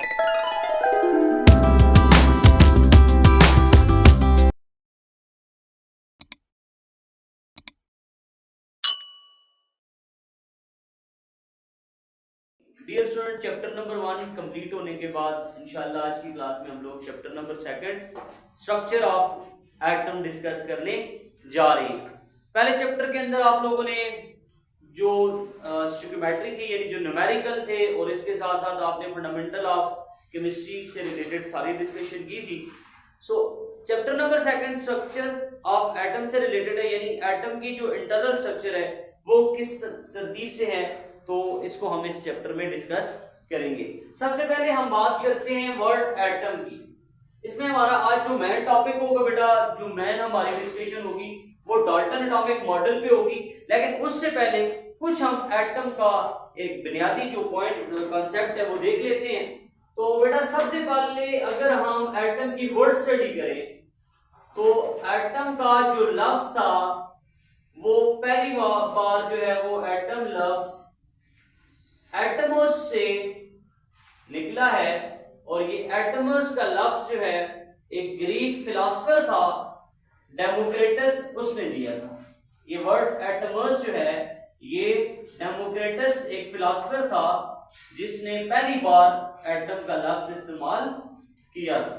Dear student, chapter number 1 complete होने के बाद इंशाल्लाह आज की क्लास में हम लोग chapter number 2 structure of atom discuss करने जा रहे हैं। पहले चैप्टर के अंदर आप लोगों ने जो स्टोइकियोमेट्री थी यानी जो न्यूमेरिकल थे और इसके साथ साथ आपने फंडामेंटल ऑफ केमिस्ट्री से रिलेटेड सारी डिस्कशन की थी। सो chapter number 2 structure of atom से रिलेटेड है, यानी एटम की जो इंटरनल स्ट्रक्चर है वो किस तरतीब से है, तो इसको हम इस चैप्टर में डिस्कस करेंगे। सबसे पहले हम बात करते हैं वर्ड एटम की। इसमें हमारा आज जो मेन टॉपिक होगा बेटा, जो मेन हमारी डिस्कशन होगी वो डाल्टन एटॉमिक मॉडल पे होगी। लेकिन उससे पहले कुछ हम एटम का एक बुनियादी जो पॉइंट कॉन्सेप्ट है वो देख लेते हैं। तो बेटा सबसे पहले अगर हम एटम की वर्ड स्टडी करें तो एटम का जो लफ्ज था वो पहली बार जो है वो एटम लफ्ज एटमोस से निकला है, और ये एटमस का लफ्ज जो है एक ग्रीक फिलोसोफर था डेमोक्रेटस, उसने दिया था। ये वर्ड एटमस जो है ये डेमोक्रेटस एक फिलोसोफर था जिसने पहली बार एटम का लफ्ज इस्तेमाल किया था।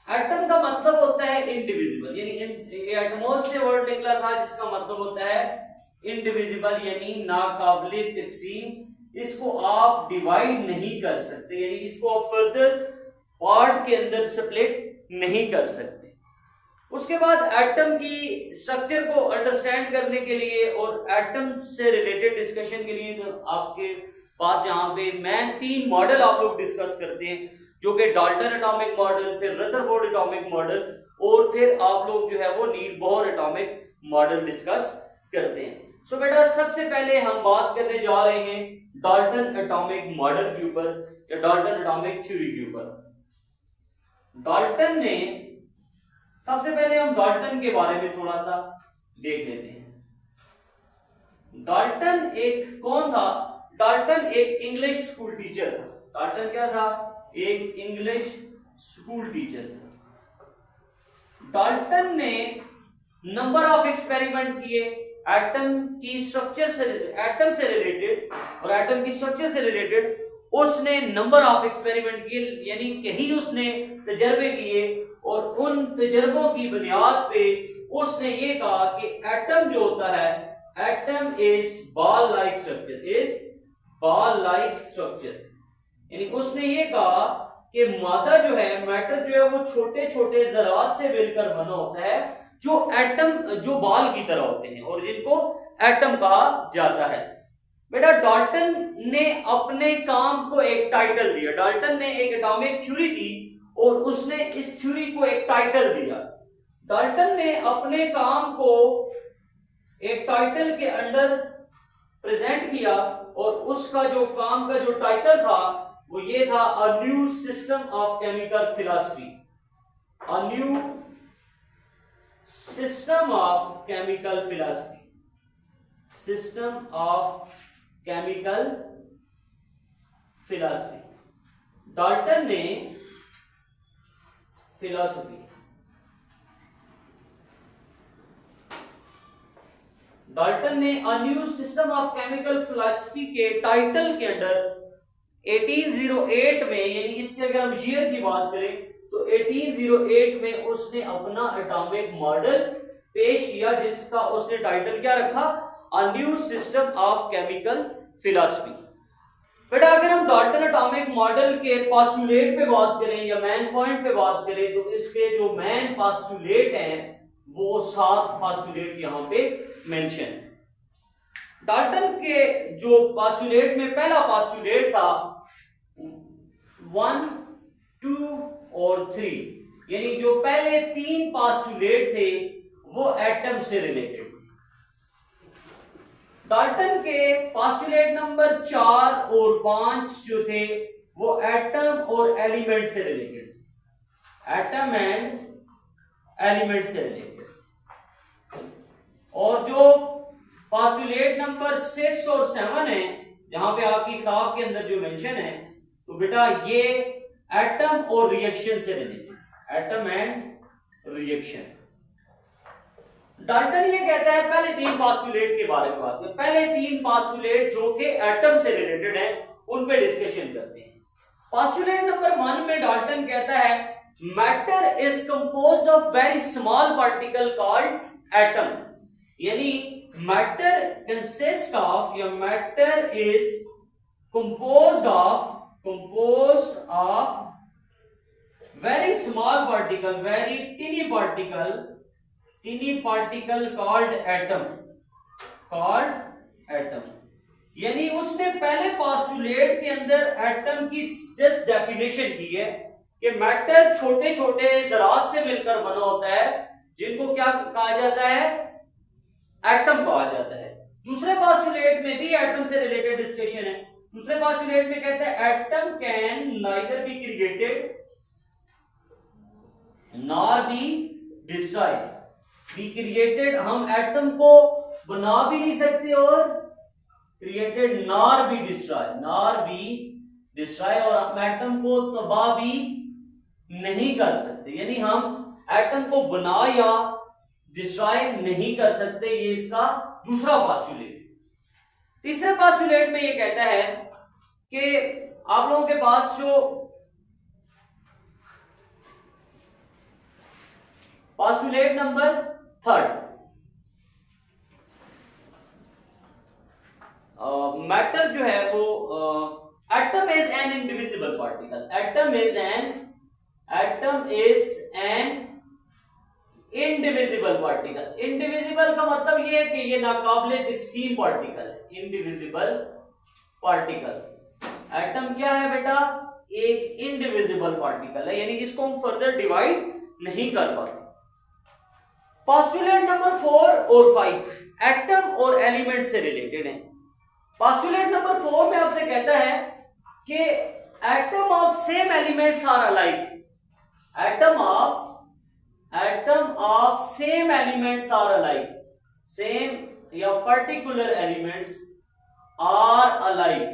एटम का मतलब होता है इंडिविजिबल, यानी एटमोस से वर्ड निकला था जिसका मतलब होता है इंडिविजिबल, यानी नाकाबिले तकसीम। इसको आप डिवाइड नहीं कर सकते, यानी इसको आप फर्दर पार्ट के अंदर स्प्लिट नहीं कर सकते। उसके बाद एटम की स्ट्रक्चर को अंडरस्टैंड करने के लिए और एटम से रिलेटेड डिस्कशन के लिए तो आपके पास यहाँ पे मैं 3 मॉडल आप लोग डिस्कस करते हैं, जो कि डाल्टन एटॉमिक मॉडल, फिर रदरफोर्ड एटॉमिक मॉडल, और फिर आप लोग जो है वो नील बोहर एटॉमिक मॉडल डिस्कस करते हैं। सो बेटा सबसे पहले हम बात करने जा रहे हैं डाल्टन एटॉमिक मॉडल के ऊपर या डाल्टन एटॉमिक थ्योरी के ऊपर। डाल्टन ने सबसे पहले हम डाल्टन के बारे में थोड़ा सा देख लेते हैं। डाल्टन एक कौन था? डाल्टन एक इंग्लिश स्कूल टीचर था। डाल्टन क्या था? एक इंग्लिश स्कूल टीचर था। डाल्टन ने नंबर ऑफ एक्सपेरिमेंट किए एटम की स्ट्रक्चर से, एटम से रिलेटेड और एटम की स्ट्रक्चर से रिलेटेड उसने नंबर ऑफ एक्सपेरिमेंट किए, यानी कहीं उसने तजर्बे किए, और उन तजर्बों की बुनियाद पे उसने ये कहा कि एटम जो होता है, atom is ball like structure, is ball like structure, यानी उसने ये कहा कि मादा जो है, मैटर जो है वो छोटे छोटे ज़रात से मिलकर बना होता है जो एटम, जो बॉल की तरह होते हैं और जिनको एटम कहा जाता है। बेटा डाल्टन ने अपने काम को एक टाइटल दिया। डाल्टन ने एक एटॉमिक थ्योरी दी और उसने इस थ्योरी को एक टाइटल दिया। डाल्टन ने अपने काम को एक टाइटल के अंडर प्रेजेंट किया और उसका जो काम का जो टाइटल था वो ये था, a new system of chemical philosophy, a new system of chemical philosophy, system of chemical philosophy. Dalton ने फिलॉसफी, डाल्टन ने a new system of chemical philosophy के टाइटल के अंडर 1808 में, यानी इसके अगर हम ईयर की बात करें तो 1808 में उसने अपना एटॉमिक मॉडल पेश किया जिसका उसने टाइटल क्या रखा? A new system of chemical philosophy. बेटा अगर हम डाल्टन एटॉमिक मॉडल के पोस्टुलेट पे बात करें या मेन पॉइंट पे बात करें तो इसके जो मेन पोस्टुलेट हैं वो 7 पोस्टुलेट यहां पे मेंशन। डाल्टन के जो पोस्टुलेट में पहला पोस्टुलेट था 1, 2 और 3, यानी जो पहले 3 पोस्टुलेट थे वो एटम से रिलेटेड थे। डाल्टन के पोस्टुलेट नंबर 4 और 5 जो थे वो एटम और एलिमेंट से रिलेटेड थे, एटम एंड एलिमेंट से रिलेटेड। और जो पोस्टुलेट नंबर 6 और 7 है, जहां पे आपकी किताब के अंदर जो मेंशन है, तो बेटा ये एटम और रिएक्शन से related, atom and reaction. Dalton ये कहता है, पहले 3 पास्टुलेट के बारे में बात करें, पहले 3 पास्टुलेट जो कि एटम से रिलेटेड है उन पे डिस्कशन करते हैं। पास्टुलेट नंबर 1 में डाल्टन कहता है matter is composed of very small particle called atom, यानी मैटर कंसिस्ट ऑफ या matter is composed of very small particle, very teeny particle called atom, यानी उसने पहले पास्टुलेट के अंदर एटम की जस्ट डेफिनेशन की है कि मैटर छोटे छोटे ज़रात से मिलकर बना होता है जिनको क्या कहा जाता है, एटम कहा जाता है। दूसरे पास्टुलेट में भी एटम से रिलेटेड डिस्कशन है। दूसरे पास्टुलेट में कहते हैं atom can neither be created nor be destroyed. Be created, हम एटम को बना भी नहीं सकते, और क्रिएटेड नॉर बी डिस्ट्रॉय, और हम एटम को तबाह भी नहीं कर सकते, यानी हम एटम को बना या डिस्ट्रॉय नहीं कर सकते। ये इसका दूसरा पास्टुलेट। तीसरे पास्टुलेट में ये कहता है कि आप लोगों के पास जो पास्टुलेट नंबर 3, मैटर जो है वो atom is an indivisible particle, atom is an indivisible particle. Indivisible का मतलब ये है कि ये नाकाबिले तक़सीम पार्टिकल है। इंडिविजिबल पार्टिकल, एटम क्या है बेटा, एक इंडिविजिबल पार्टिकल है, यानी इसको हम फर्दर डिवाइड नहीं कर पाते। पास्टुलेट नंबर 4 और 5 एटम और एलिमेंट से रिलेटेड है। पास्टुलेट नंबर 4 में आपसे कहता है कि atom of same elements are alike, atom of same elements are alike, same या पर्टिकुलर एलिमेंट्स आर अलाइक,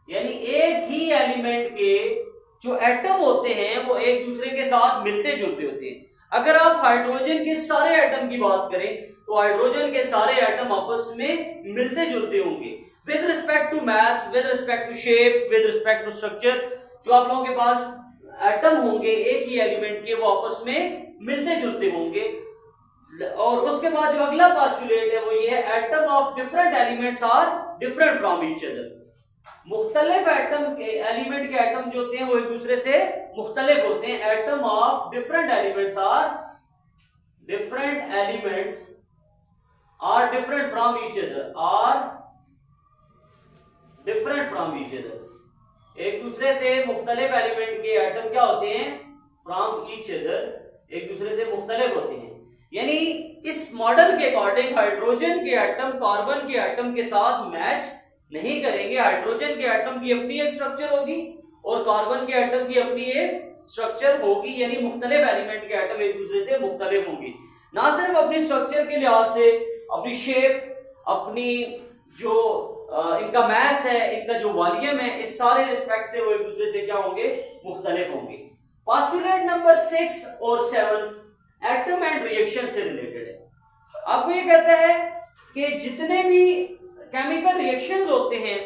यानी एक ही एलिमेंट के जो एटम होते हैं वो एक दूसरे के साथ मिलते जुलते होते हैं। अगर आप हाइड्रोजन के सारे एटम की बात करें तो हाइड्रोजन के सारे एटम आपस में मिलते जुलते होंगे with respect to mass, with respect to shape, with respect to structure. जो आप लोगों के पास एटम होंगे एक ही एलिमेंट के, वो आपस में मिलते जुलते होंगे। और उसके बाद जो अगला पास्टुलेट है वो ये है atom of different elements are different from each other. मुख्तलिफ एटम के एलिमेंट के एटम जो होते हैं वो एक दूसरे से मुख्तलिफ होते हैं। Atom of different elements are different from each other, एक दूसरे से मुख्तलिफ एलिमेंट के एटम क्या होते हैं, फ्रॉम ईच अदर, एक दूसरे से मुख्तलिफ होते हैं। यानी इस मॉडल के अकॉर्डिंग हाइड्रोजन के एटम कार्बन के एटम के साथ मैच नहीं करेंगे। हाइड्रोजन के एटम की अपनी एक स्ट्रक्चर होगी और कार्बन के एटम की अपनी एक स्ट्रक्चर होगी, यानी मुख्तलिफ एलिमेंट के एटम एक दूसरे से मुख्तलिफ होंगे, ना सिर्फ अपनी स्ट्रक्चर के लिहाज से, अपनी शेप, अपनी जो इनका मैस है, इनका जो वॉल्यूम है, इस सारे रिस्पेक्ट से वो एक दूसरे से क्या होंगे, मुख्तलिफ होंगे। पास्टुलेट नंबर 6 और 7 एटम एंड रिएक्शन से रिलेटेड है। आपको ये कहता है कि जितने भी केमिकल रिएक्शंस होते हैं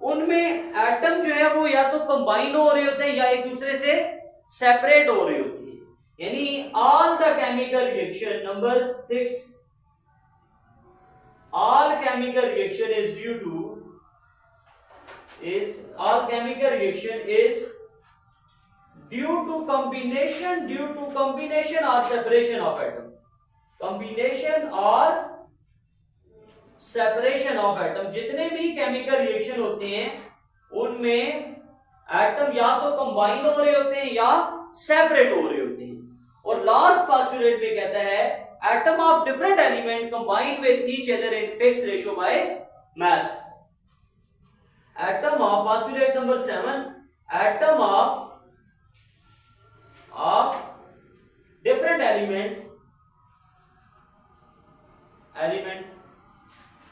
उनमें एटम जो है वो या तो कंबाइन हो रहे होते हैं या एक दूसरे से सेपरेट हो रहे होते हैं, यानी all the chemical reaction number 6, all chemical reaction is due to combination or separation of atom, combination or separation of atom। जितने भी केमिकल रिएक्शन होते हैं उनमें एटम या तो कंबाइन हो रहे होते हैं या सेपरेट हो रहे होते हैं। और लास्ट पास्टुलेट में कहता है atom of different element combine with each other in fixed ratio by mass। atom of postulate number 7 atom of different element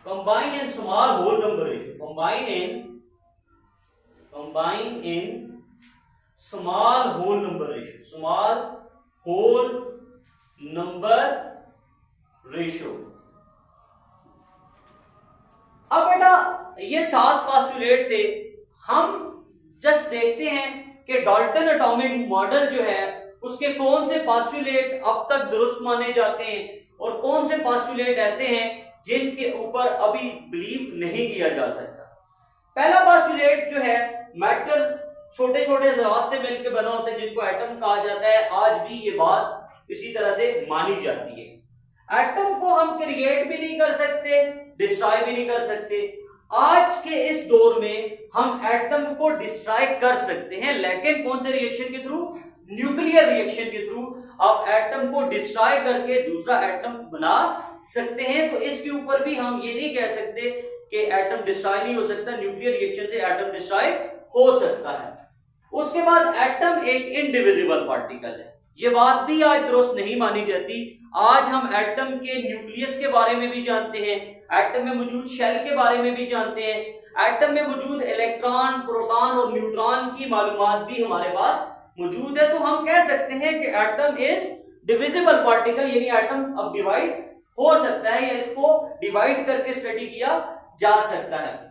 combine in small whole number ratio, combine in small whole number ratio, small whole number ratio. अब बेटा ये 7 postulate थे, हम just देखते हैं कि Dalton atomic model जो है उसके कौन से पास्टुलेट अब तक दुरुस्त माने जाते हैं और कौन से पास्टुलेट ऐसे हैं जिनके ऊपर अभी बिलीव नहीं किया जा सकता। पहला पास्टुलेट जो है, मैटर छोटे छोटे ज़रात से मिलकर बना होता है जिनको एटम कहा जाता है। आज भी ये बात इसी तरह से मानी जाती है। एटम को हम क्रिएट भी नहीं कर सकते, डिस्ट्रॉय भी नहीं कर सकते। आज के इस दौर में हम एटम को डिस्ट्रॉय कर सकते हैं, लेकिन कौन से रिएक्शन के थ्रू? न्यूक्लियर रिएक्शन के थ्रू आप एटम को डिस्ट्रॉय करके दूसरा एटम बना सकते हैं। तो इसके ऊपर भी हम ये नहीं कह सकते कि एटम डिस्ट्रॉय नहीं हो सकता, न्यूक्लियर रिएक्शन से एटम डिस्ट्रॉय हो सकता है। उसके बाद एटम एक इनडिविजिबल पार्टिकल है, ये बात भी आज दुरुस्त नहीं मानी जाती। आज हम एटम के न्यूक्लियस के बारे में भी जानते हैं, एटम में मौजूद शेल के बारे में भी जानते हैं, एटम में मौजूद इलेक्ट्रॉन, प्रोटॉन और न्यूट्रॉन की मालूमात भी हमारे पास मौजूद है। तो हम कह सकते हैं कि एटम इज डिविजिबल पार्टिकल, यानी एटम अब डिवाइड हो सकता है या इसको डिवाइड करके स्टडी किया जा सकता है।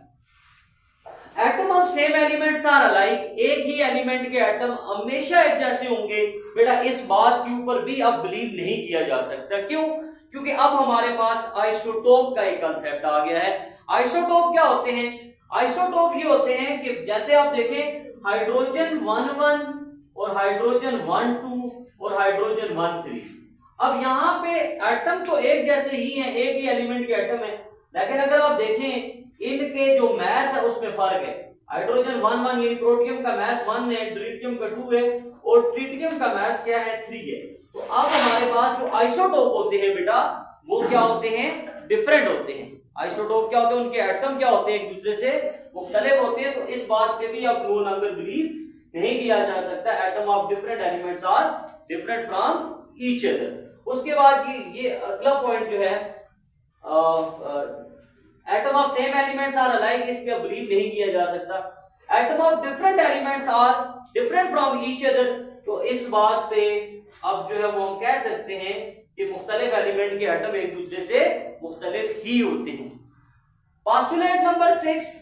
Atom of same elements are alike, एक ही एलिमेंट के एटम हमेशा एक जैसे होंगे। बेटा इस बात के ऊपर भी अब बिलीव नहीं किया जा सकता। क्यों? क्योंकि अब हमारे पास आइसोटोप का एक कांसेप्ट आ गया है। आइसोटोप क्या होते हैं? आइसोटोप ये होते हैं कि जैसे आप देखें हाइड्रोजन 1,1 और हाइड्रोजन 1,2 और हाइड्रोजन 1,3। अब यहाँ पे एटम तो एक जैसे ही हैं, एक ही एलिमेंट के एटम है, लेकिन अगर आप देखें इनके जो मैस है उसमें फर्क है। हाइड्रोजन 1,1 यानी प्रोटियम का मैस 1 है, ड्यूटेरियम का 2 है और ट्रिटियम का मैस क्या है? 3 है। तो अब हमारे पास जो आइसोटोप होते हैं बेटा वो क्या होते हैं? डिफरेंट होते हैं। आइसोटोप क्या होते हैं? उनके एटम क्या होते हैं? एक दूसरे से मुख्तलिफ होते हैं। तो इस बात पे भी अब नो लॉन्गर बिलीव नहीं किया जा सकता। Atom of different elements are different from each other. उसके बाद ये अगला पॉइंट जो है atom of same elements are alike, इस पे बिलीव नहीं किया जा सकता। Atom of different elements are different from each other, तो इस बात पे अब जो है वो हम कह सकते हैं कि मुख्तलिफ एलिमेंट के एटम एक दूसरे से मुख्तलिफ ही होते हैं। पास्टुलेट नंबर 6,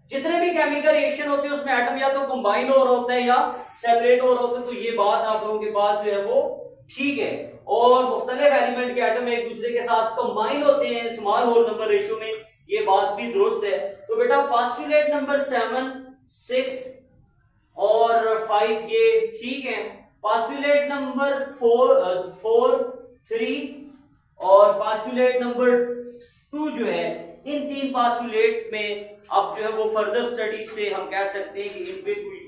जितने भी केमिकल रिएक्शन होते हैं उसमें एटम या तो कंबाइन हो रहा होता है या सेपरेट हो रहा होता है। तो ये बात आप लोगों के पास जो है वो ठीक है। और मुख्तलिफ एलिमेंट के एटम एक दूसरे के साथ कंबाइन होते हैं स्मॉल होल नंबर रेशियो में, ये बात भी दुरुस्त है। तो बेटा पास्टुलेट नंबर 7, 6 और 5 ये ठीक है। पास्टुलेट नंबर 4, 3 और पास्टुलेट नंबर 2 जो है, इन 3 पास्टुलेट में अब जो है वो फर्दर स्टडीज से हम कह सकते हैं कि इन पे कोई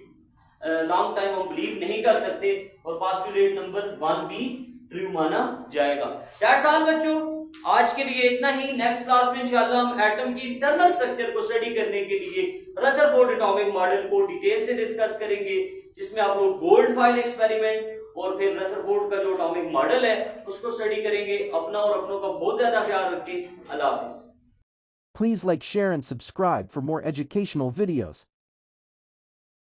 लॉन्ग टाइम हम बिलीव नहीं कर सकते और पास्टुलेट नंबर 1 भी ट्रू माना जाएगा। दैट्स ऑल बच्चों, आज के लिए इतना ही। नेक्स्ट क्लास में इंशाल्लाह हम एटम की इंटरनल स्ट्रक्चर को स्टडी करने के लिए रदरफोर्ड एटॉमिक मॉडल को डिटेल से डिस्कस करेंगे, जिसमें आप लोग गोल्ड फाइल एक्सपेरिमेंट और फिर रदरफोर्ड का जो एटॉमिक मॉडल है उसको स्टडी करेंगे। अपना और अपनों का बहुत ज्यादा ख्याल रखें। अल्लाह हाफिज। Please like, share and subscribe for more educational videos.